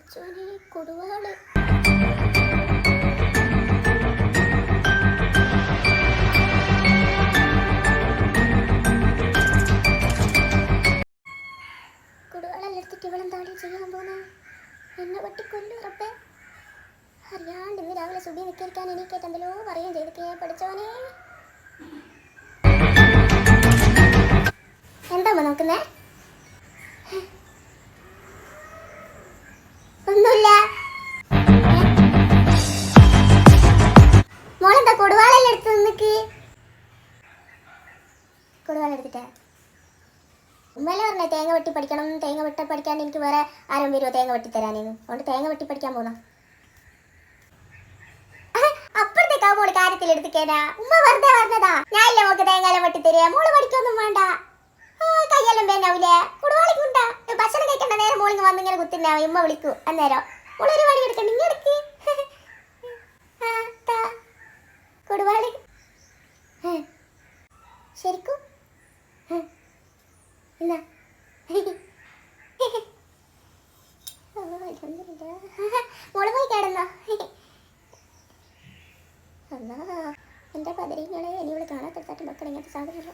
പഠിച്ചോനെ കൊടുവാള്. കൊടുവാളെടുത്തിട്ട് ഇവളെന്താണ് ചെയ്യാൻ പോന്ന? എന്നെ പറ്റി കൊല്ലുറപ്പേ. അറിയാണ്ട് ഇന്ന് രാവിലെ സുബി നിൽക്കാൻ എനിക്കേറ്റ് എന്തെല്ലോ പറയുകയും ചെയ്തിട്ടേ പഠിച്ചോനെ. എന്താ നോക്കുന്നേ? ഒന്നുമില്ല. മോളെന്താ കൊടുവാളെല്ലാം എടുത്ത് നിന്നിക്ക്? കൊടുവാള എടുത്തിട്ടേ ഉമ്മല പറഞ്ഞേ തേങ്ങ വെട്ടി പഠിക്കണം. തേങ്ങ വെട്ടി പഠിക്കാൻ എനിക്ക് വേറെ ആരും വരുമോ തേങ്ങ വെട്ടി തരാനേന്ന്? അതുകൊണ്ട് തേങ്ങ വെട്ടി പഠിക്കാൻ പോന്ന. അപ്പുറത്തേക്കാ മോള് കാര്യത്തിൽ എടുത്തിക്കേനാ? ഉമ്മ വെറുതെ പറഞ്ഞതാ. ഞാനില്ലേ മോക്ക് തേങ്ങയെല്ലാം വെട്ടി തരിക. മോള് പഠിക്കൊന്നും വേണ്ട. കയ്യെല്ലാം പേനാവൂലേ? കുടുവാളിക്കുണ്ടാ ഭക്ഷണം കഴിക്കണ്ട നേരം മോളിങ് വന്നിങ്ങനെ കുത്തിന്നാവും. ഉമ്മ വിളിക്കൂ അന്നേരം. മോളൊരു പണി എടുക്കണ്ട, ഇങ്ങ എടുക്ക്. കൊടുവാളി ശരിക്കും എന്നാ മോള് പോയി കിടന്നോ? എന്നാ എൻ്റെ പതിരിങ്ങളെ ഇനി ഇവിടെ കാണാത്തെടുത്താട്ട് മക്കൾ ഇങ്ങനത്തെ സാധനം